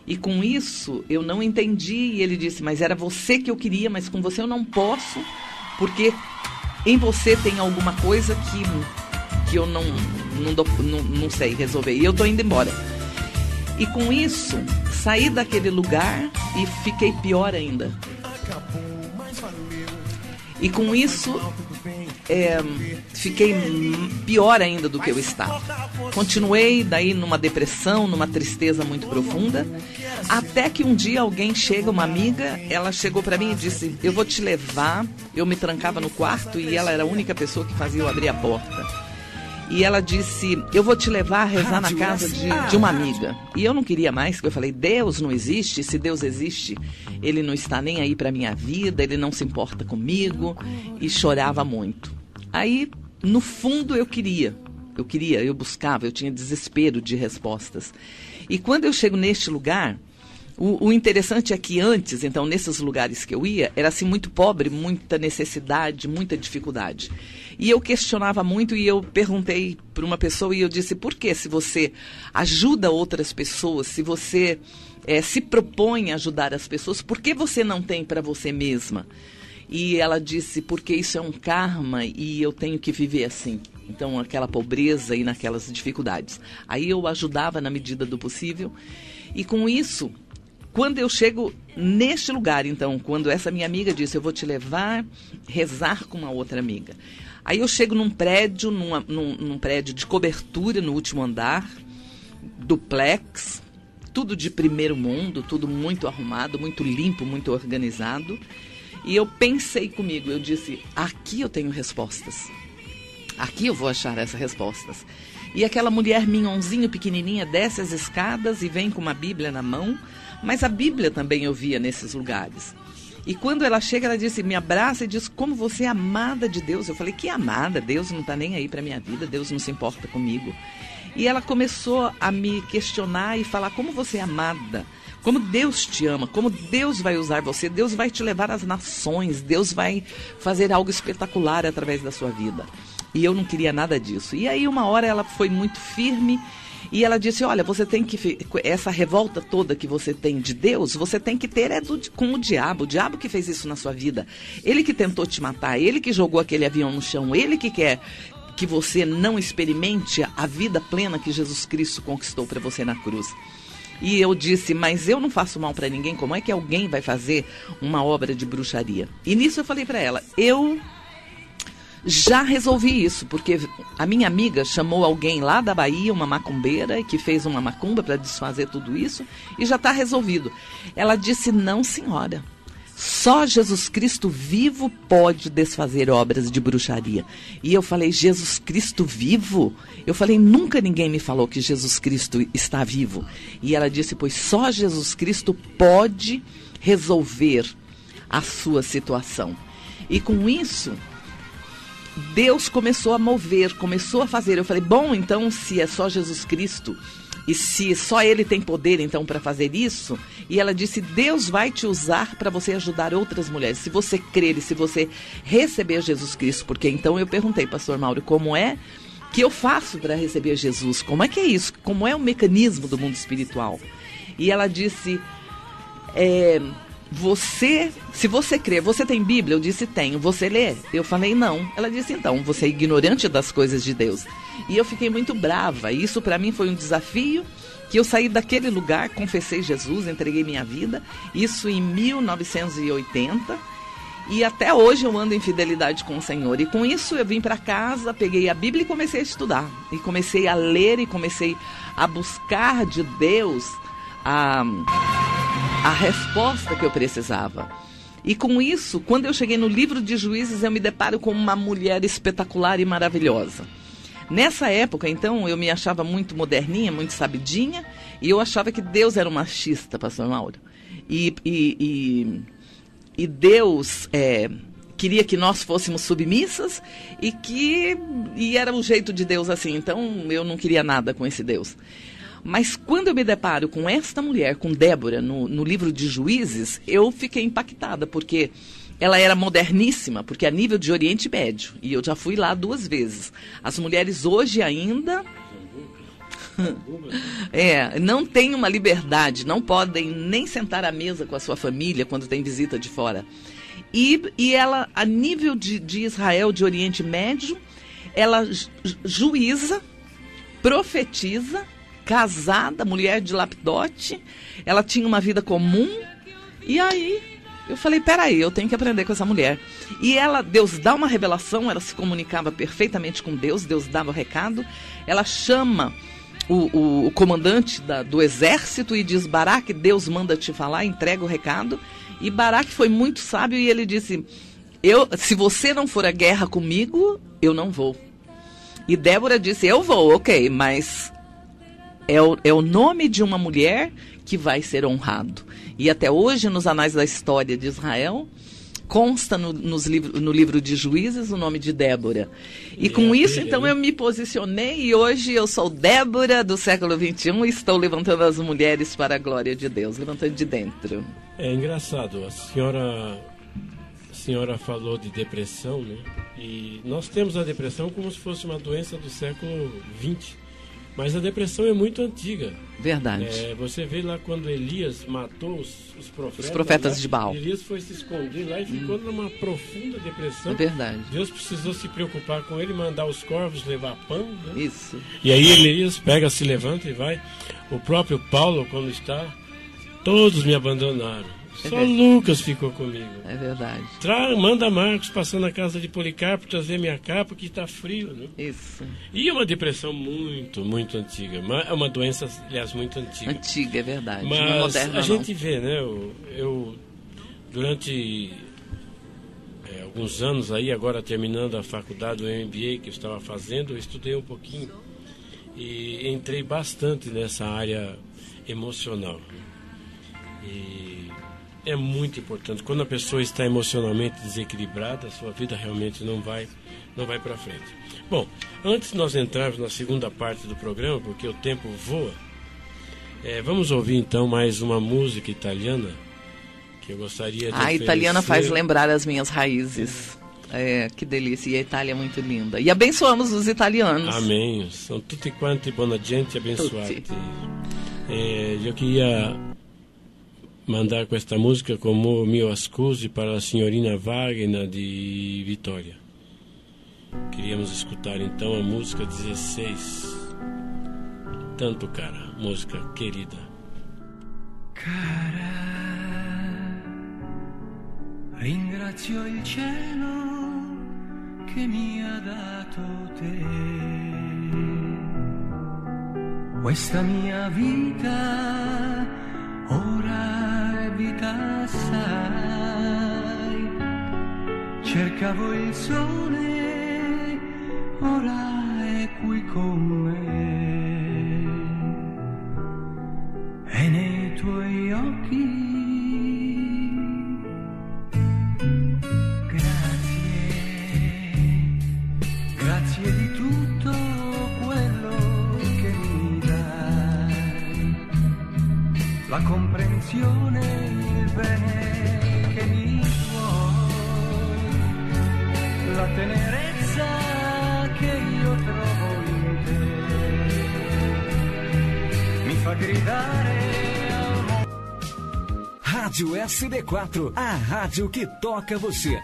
E com isso, eu não entendi, e ele disse, mas era você que eu queria, mas com você eu não posso, porque em você tem alguma coisa que eu não sei resolver, e eu tô indo embora. E com isso, saí daquele lugar e fiquei pior ainda. E com isso, fiquei pior ainda do que eu estava. Continuei daí numa depressão, numa tristeza muito profunda, até que um dia alguém chega, uma amiga, ela chegou para mim e disse, eu vou te levar. Eu me trancava no quarto e ela era a única pessoa que fazia eu abrir a porta. E ela disse, eu vou te levar a rezar na casa de uma amiga. E eu não queria mais, porque eu falei, Deus não existe. Se Deus existe, Ele não está nem aí para minha vida, Ele não se importa comigo. E chorava muito. Aí, no fundo, eu buscava, eu tinha desespero de respostas. E quando eu chego neste lugar, o interessante é que antes, então, nesses lugares que eu ia, era assim muito pobre, muita necessidade, muita dificuldade. E eu questionava muito e eu perguntei para uma pessoa e eu disse, por que se você ajuda outras pessoas, se você se propõe a ajudar as pessoas, por que você não tem para você mesma? E ela disse, porque isso é um karma e eu tenho que viver assim. Então, aquela pobreza e naquelas dificuldades. Aí eu ajudava na medida do possível. E com isso, quando eu chego neste lugar, então, quando essa minha amiga disse, eu vou te levar, rezar com uma outra amiga. Aí eu chego num prédio, num prédio de cobertura no último andar, duplex, tudo de primeiro mundo, tudo muito arrumado, muito limpo, muito organizado. E eu pensei comigo, eu disse, aqui eu tenho respostas. Aqui eu vou achar essas respostas. E aquela mulher minhonzinha, pequenininha, desce as escadas e vem com uma Bíblia na mão, mas a Bíblia também eu via nesses lugares. E quando ela chega, ela disse, me abraça e diz, como você é amada de Deus. Eu falei, que amada? Deus não está nem aí para minha vida, Deus não se importa comigo. E ela começou a me questionar e falar, como você é amada, como Deus te ama, como Deus vai usar você, Deus vai te levar às nações, Deus vai fazer algo espetacular através da sua vida. E eu não queria nada disso. E aí uma hora ela foi muito firme e ela disse, olha, você tem que, essa revolta toda que você tem de Deus, você tem que ter com o diabo que fez isso na sua vida. Ele que tentou te matar, ele que jogou aquele avião no chão, ele que quer que você não experimente a vida plena que Jesus Cristo conquistou para você na cruz. E eu disse, mas eu não faço mal para ninguém, como é que alguém vai fazer uma obra de bruxaria? E nisso eu falei para ela, eu já resolvi isso, porque a minha amiga chamou alguém lá da Bahia, uma macumbeira, que fez uma macumba para desfazer tudo isso, e já está resolvido. Ela disse, não senhora, só Jesus Cristo vivo pode desfazer obras de bruxaria. E eu falei, Jesus Cristo vivo? Eu falei, nunca ninguém me falou que Jesus Cristo está vivo. E ela disse, pois só Jesus Cristo pode resolver a sua situação. E com isso, Deus começou a mover, começou a fazer. Eu falei, bom, então se é só Jesus Cristo e se só Ele tem poder então para fazer isso, e ela disse, Deus vai te usar para você ajudar outras mulheres, se você crer e se você receber Jesus Cristo. Porque então eu perguntei, pastor Mauro, como é que eu faço para receber Jesus? Como é que é isso? Como é o mecanismo do mundo espiritual? E ela disse, se você crê, você tem Bíblia? Eu disse, tenho. Você lê? Eu falei, não. Ela disse, então, você é ignorante das coisas de Deus. E eu fiquei muito brava. E isso para mim foi um desafio, que eu saí daquele lugar, confessei Jesus, entreguei minha vida. Isso em 1980. E até hoje eu ando em fidelidade com o Senhor. E com isso eu vim para casa, peguei a Bíblia e comecei a estudar. E comecei a ler e comecei a buscar de Deus a resposta que eu precisava. E com isso, quando eu cheguei no livro de Juízes, eu me deparo com uma mulher espetacular e maravilhosa. Nessa época, então, eu me achava muito moderninha, muito sabidinha, e eu achava que Deus era um machista, pastor Mauro. E Deus queria que nós fôssemos submissas e era o jeito de Deus assim. Então, eu não queria nada com esse Deus. Mas quando eu me deparo com esta mulher, com Débora, no livro de Juízes, eu fiquei impactada, porque ela era moderníssima, porque a nível de Oriente Médio, e eu já fui lá 2 vezes. As mulheres hoje ainda Não tem uma liberdade, não podem nem sentar à mesa com a sua família quando tem visita de fora. E ela, a nível de Israel, de Oriente Médio, ela juíza, profetiza, casada, mulher de lapidote, ela tinha uma vida comum, e aí eu falei, peraí, eu tenho que aprender com essa mulher. E Deus dá uma revelação, ela se comunicava perfeitamente com Deus dava o recado, ela chama o comandante do exército e diz, Baraque, Deus manda te falar, entrega o recado. E Baraque foi muito sábio e ele disse, se você não for à guerra comigo, eu não vou. E Débora disse, eu vou, ok, mas é o nome de uma mulher que vai ser honrado. E até hoje, nos anais da história de Israel, consta no livro de Juízes o nome de Débora. E com isso, então, eu me posicionei e hoje eu sou Débora do século XXI e estou levantando as mulheres para a glória de Deus, levantando de dentro. É engraçado, a senhora falou de depressão, né? E nós temos a depressão como se fosse uma doença do século XX. Mas a depressão é muito antiga. Verdade. Você vê lá quando Elias matou os profetas. Os profetas de Baal. Elias foi se esconder lá e ficou numa profunda depressão. É verdade. Deus precisou se preocupar com ele, mandar os corvos levar pão. Né? Isso. E aí Elias pega, se levanta e vai. O próprio Paulo, quando está, todos me abandonaram. Só Lucas ficou comigo. É verdade. Manda Marcos passar na casa de Policarpo trazer minha capa que está frio. Né? Isso. E é uma depressão muito, muito antiga. É uma doença, aliás, muito antiga. Antiga, é verdade. Mas não moderna, a gente vê, né? Eu durante alguns anos aí, agora terminando a faculdade do MBA que eu estava fazendo, eu estudei um pouquinho e entrei bastante nessa área emocional. E é muito importante. Quando a pessoa está emocionalmente desequilibrada, a sua vida realmente não vai para frente. Bom, antes de nós entrarmos na segunda parte do programa, porque o tempo voa, vamos ouvir então mais uma música italiana que eu gostaria de oferecer. Italiana faz lembrar as minhas raízes. Que delícia. E a Itália é muito linda. E abençoamos os italianos. Amém. São tutti quanti buona gente abençoati. Eu queria mandar questa música como mio ascuse para a signorina Wagner de Vitória. Queríamos escutar então a música 16. Tanto cara, música querida. Cara, ringrazio il cielo che mi ha dato te. Questa mia vita ora è vita assai, cercavo il sole, ora è qui con me, e nei tuoi occhi grazie di tutto quello che mi dai, la comprensione, il bene che mi vuoi, la tenerezza che io trovo in te, mi fa gridare al mondo. Rádio SB4, a rádio que toca você.